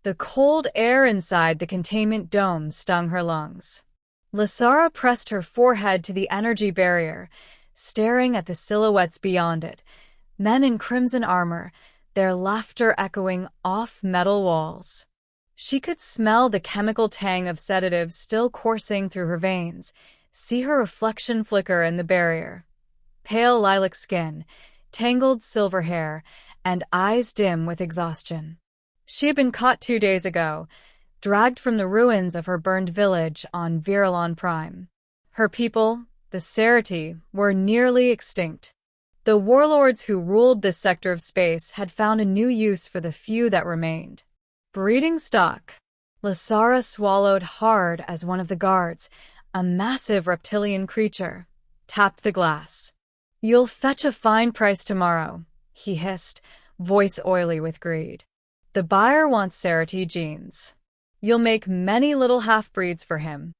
The cold air inside the containment dome stung her lungs. Lasara pressed her forehead to the energy barrier, staring at the silhouettes beyond it, men in crimson armor, their laughter echoing off metal walls. She could smell the chemical tang of sedatives still coursing through her veins, see her reflection flicker in the barrier. Pale lilac skin, tangled silver hair, and eyes dim with exhaustion. She had been caught 2 days ago, dragged from the ruins of her burned village on Virulon Prime. Her people, the Cerati, were nearly extinct. The warlords who ruled this sector of space had found a new use for the few that remained. Breeding stock. Lasara swallowed hard as one of the guards, a massive reptilian creature, tapped the glass. "You'll fetch a fine price tomorrow," he hissed, voice oily with greed. "The buyer wants Cerati genes. You'll make many little half-breeds for him."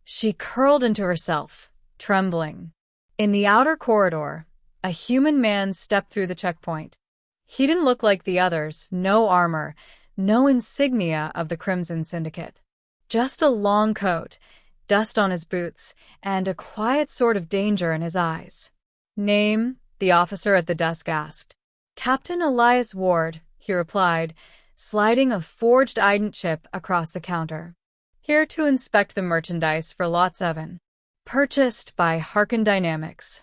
She curled into herself, trembling. In the outer corridor, a human man stepped through the checkpoint. He didn't look like the others, no armor, no insignia of the Crimson Syndicate. Just a long coat, dust on his boots, and a quiet sort of danger in his eyes. "Name?" the officer at the desk asked. "Captain Elias Ward," he replied, sliding a forged ident chip across the counter. "Here to inspect the merchandise for Lot 7. Purchased by Harkin Dynamics."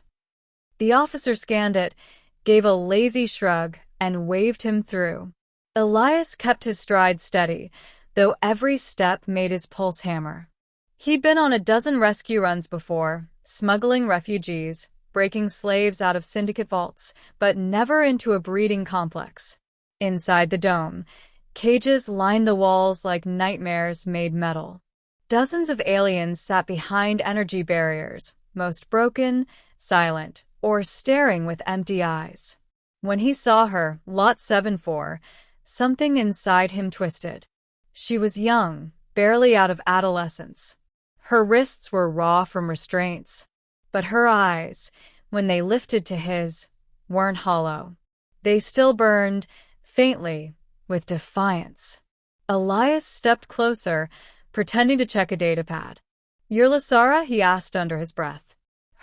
The officer scanned it, gave a lazy shrug, and waved him through. Elias kept his stride steady, though every step made his pulse hammer. He'd been on a dozen rescue runs before, smuggling refugees, breaking slaves out of syndicate vaults, but never into a breeding complex. Inside the dome, cages lined the walls like nightmares made metal. Dozens of aliens sat behind energy barriers, most broken, silent, or staring with empty eyes. When he saw her, Lot 7-4, something inside him twisted. She was young, barely out of adolescence. Her wrists were raw from restraints, but her eyes, when they lifted to his, weren't hollow. They still burned, faintly, with defiance. Elias stepped closer, pretending to check a datapad. "You're Lasara?" he asked under his breath.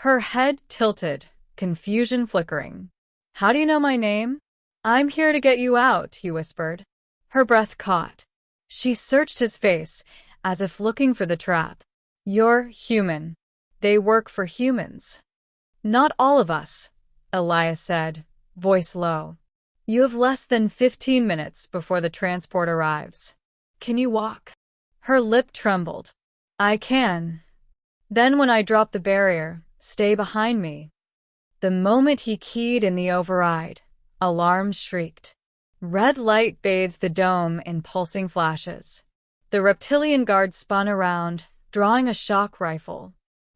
Her head tilted, confusion flickering. "How do you know my name?" "I'm here to get you out," he whispered. Her breath caught. She searched his face, as if looking for the trap. "You're human. They work for humans." "Not all of us," Elias said, voice low. "You have less than 15 minutes before the transport arrives. Can you walk?" Her lip trembled. "I can. Then when I drop the barrier, stay behind me." The moment he keyed in the override, alarms shrieked. Red light bathed the dome in pulsing flashes. The reptilian guard spun around, drawing a shock rifle.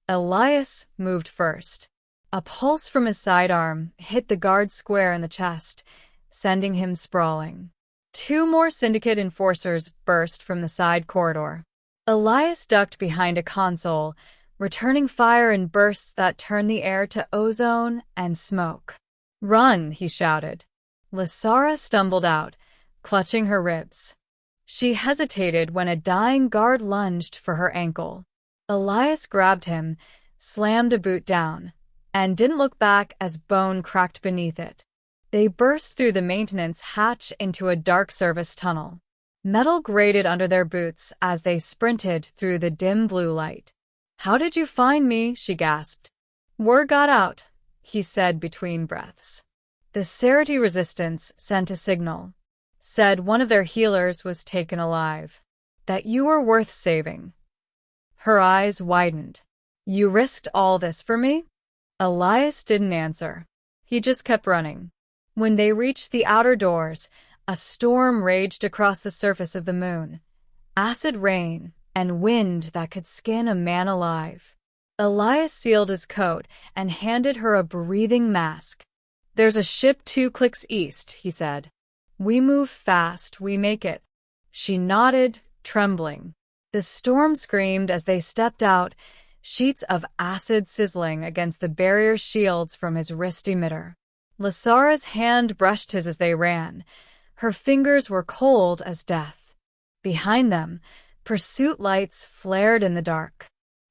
Elias moved first. A pulse from his sidearm hit the guard square in the chest, sending him sprawling. 2 more syndicate enforcers burst from the side corridor. Elias ducked behind a console, returning fire in bursts that turned the air to ozone and smoke. "Run!" he shouted. Lasara stumbled out, clutching her ribs. She hesitated when a dying guard lunged for her ankle. Elias grabbed him, slammed a boot down, and didn't look back as bone cracked beneath it. They burst through the maintenance hatch into a dark service tunnel. Metal grated under their boots as they sprinted through the dim blue light. "How did you find me?" she gasped. "Word got out," he said between breaths. "The Cerati resistance sent a signal. Said one of their healers was taken alive. That you were worth saving." Her eyes widened. "You risked all this for me?" Elias didn't answer. He just kept running. When they reached the outer doors, a storm raged across the surface of the moon. Acid rain and wind that could skin a man alive. Elias sealed his coat and handed her a breathing mask. "There's a ship 2 clicks east," he said. "We move fast, we make it." She nodded, trembling. The storm screamed as they stepped out, sheets of acid sizzling against the barrier shields from his wrist emitter. Lasara's hand brushed his as they ran. Her fingers were cold as death. Behind them, pursuit lights flared in the dark.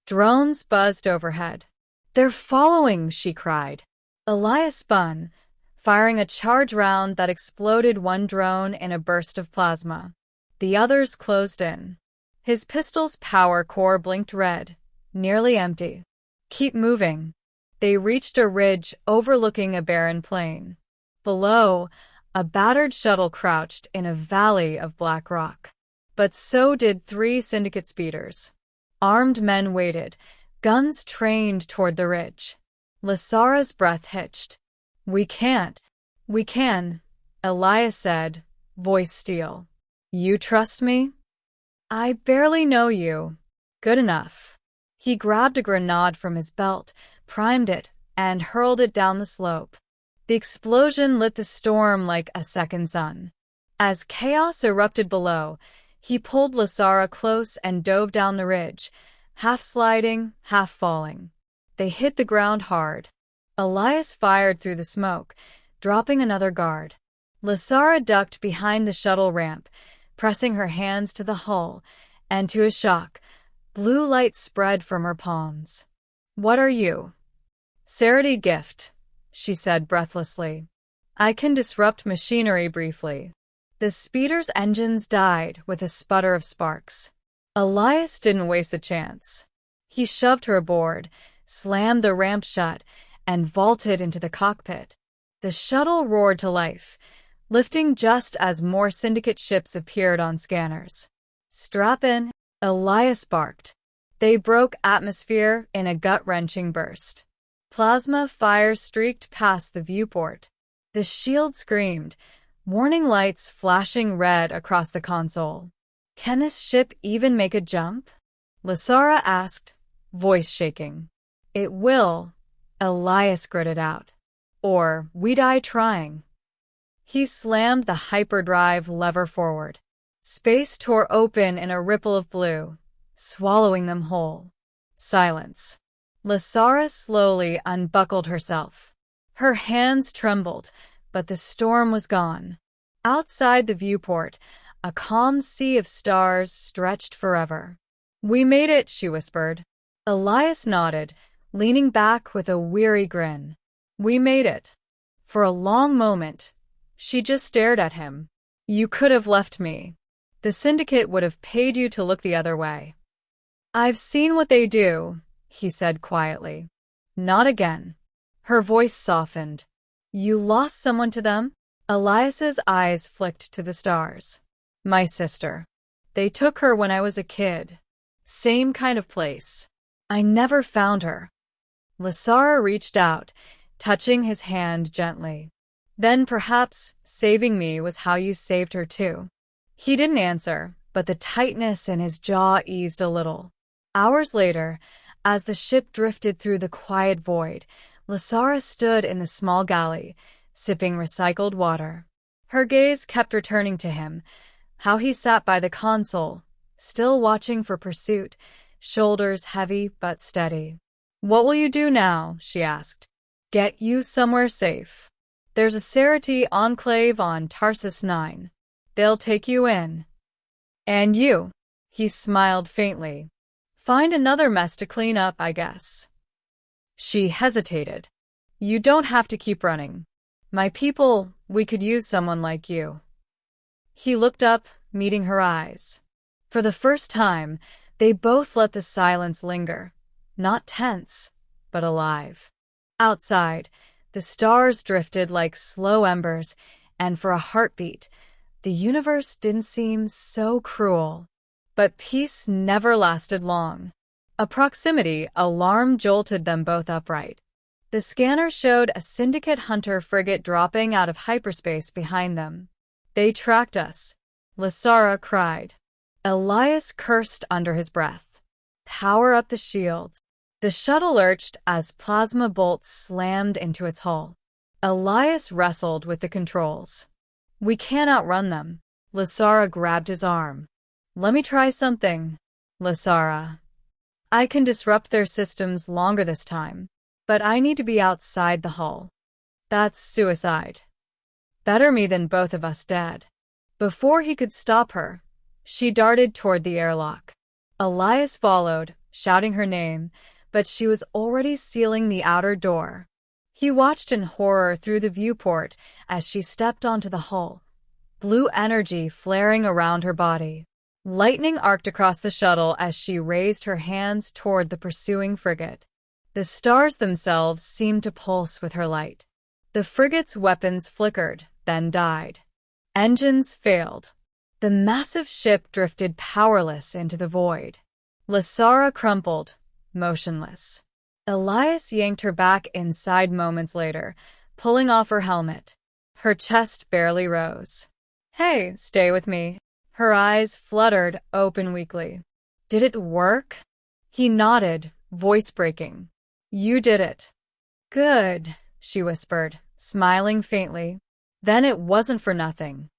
Drones buzzed overhead. "They're following," she cried. Elias spun, firing a charge round that exploded one drone in a burst of plasma. The others closed in. His pistol's power core blinked red, nearly empty. "Keep moving." They reached a ridge overlooking a barren plain. Below, a battered shuttle crouched in a valley of black rock. But so did 3 Syndicate speeders. Armed men waited, guns trained toward the ridge. Lasara's breath hitched. "We can't." "We can," Elias said, voice steel. "You trust me?" "I barely know you." "Good enough." He grabbed a grenade from his belt, primed it, and hurled it down the slope. The explosion lit the storm like a second sun. As chaos erupted below, he pulled Lasara close and dove down the ridge, half sliding, half falling. They hit the ground hard. Elias fired through the smoke, dropping another guard. Lasara ducked behind the shuttle ramp, pressing her hands to the hull, and to his shock, blue light spread from her palms. "What are you?" "Sarity Gift," she said breathlessly. "I can disrupt machinery briefly." The speeder's engines died with a sputter of sparks. Elias didn't waste a chance. He shoved her aboard, slammed the ramp shut, and vaulted into the cockpit. The shuttle roared to life, lifting just as more Syndicate ships appeared on scanners. "Strap in," Elias barked. They broke atmosphere in a gut-wrenching burst. Plasma fire streaked past the viewport. The shield screamed, warning lights flashing red across the console. "Can this ship even make a jump?" Lasara asked, voice shaking. "It will," Elias gritted out. "Or we die trying." He slammed the hyperdrive lever forward. Space tore open in a ripple of blue, swallowing them whole. Silence. Lasara slowly unbuckled herself. Her hands trembled, but the storm was gone. Outside the viewport, a calm sea of stars stretched forever. "We made it," she whispered. Elias nodded, leaning back with a weary grin. "We made it." For a long moment, she just stared at him. "You could have left me. The Syndicate would have paid you to look the other way." "I've seen what they do," he said quietly. "Not again." Her voice softened. "You lost someone to them?" Elias's eyes flicked to the stars. "My sister. They took her when I was a kid. Same kind of place. I never found her." Lasara reached out, touching his hand gently. "Then perhaps saving me was how you saved her too." He didn't answer, but the tightness in his jaw eased a little. Hours later, as the ship drifted through the quiet void, Lasara stood in the small galley, sipping recycled water. Her gaze kept returning to him, how he sat by the console, still watching for pursuit, shoulders heavy but steady. "What will you do now?" she asked. "Get you somewhere safe. There's a Sarity enclave on Tarsus 9. They'll take you in." "And you?" He smiled faintly. "Find another mess to clean up, I guess." She hesitated. "You don't have to keep running. My people, we could use someone like you." He looked up, meeting her eyes. For the first time, they both let the silence linger, not tense, but alive. Outside, the stars drifted like slow embers, and for a heartbeat, the universe didn't seem so cruel. But peace never lasted long. A proximity alarm jolted them both upright. The scanner showed a Syndicate hunter frigate dropping out of hyperspace behind them. "They tracked us," Lasara cried. Elias cursed under his breath. "Power up the shields." The shuttle lurched as plasma bolts slammed into its hull. Elias wrestled with the controls. "We can't outrun them." Lasara grabbed his arm. "Let me try something, Lasara. I can disrupt their systems longer this time, but I need to be outside the hull. That's suicide. Better me than both of us dead." Before he could stop her, She darted toward the airlock. Elias followed, shouting her name, but she was already sealing the outer door. He watched in horror through the viewport as she stepped onto the hull, blue energy flaring around her body. Lightning arced across the shuttle as she raised her hands toward the pursuing frigate. The stars themselves seemed to pulse with her light. The frigate's weapons flickered, then died. Engines failed. The massive ship drifted powerless into the void. Lasara crumpled, motionless. Elias yanked her back inside moments later, pulling off her helmet. Her chest barely rose. "Hey, stay with me." Her eyes fluttered open weakly. "Did it work?" He nodded, voice breaking. "You did it." "Good," she whispered, smiling faintly. "Then it wasn't for nothing."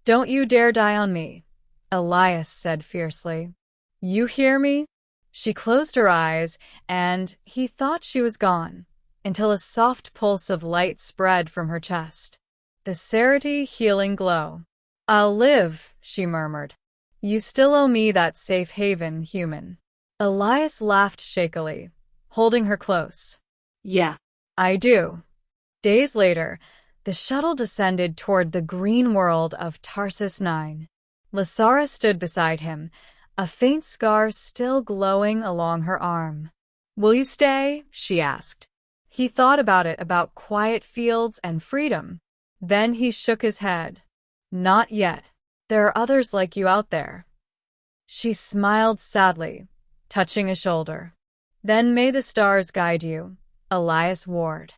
"Don't you dare die on me," Elias said fiercely. "You hear me?" She closed her eyes, and he thought she was gone, until a soft pulse of light spread from her chest. The Cerity healing glow. "I'll live," she murmured. "You still owe me that safe haven, human." Elias laughed shakily, holding her close. "Yeah, I do." Days later, the shuttle descended toward the green world of Tarsus 9. Lasara stood beside him, a faint scar still glowing along her arm. "Will you stay?" she asked. He thought about quiet fields and freedom. Then he shook his head. "Not yet. There are others like you out there." She smiled sadly, touching a shoulder. "Then may the stars guide you," Elias warned.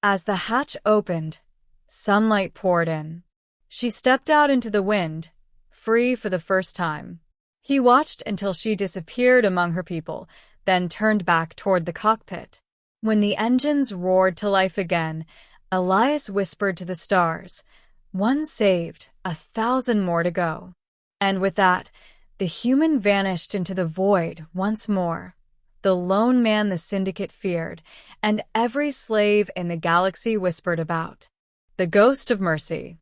As the hatch opened, sunlight poured in. She stepped out into the wind, free for the first time. He watched until she disappeared among her people, then turned back toward the cockpit. When the engines roared to life again, Elias whispered to the stars, "One saved, 1,000 more to go." And with that, the human vanished into the void once more. The lone man the Syndicate feared, and every slave in the galaxy whispered about. The Ghost of Mercy.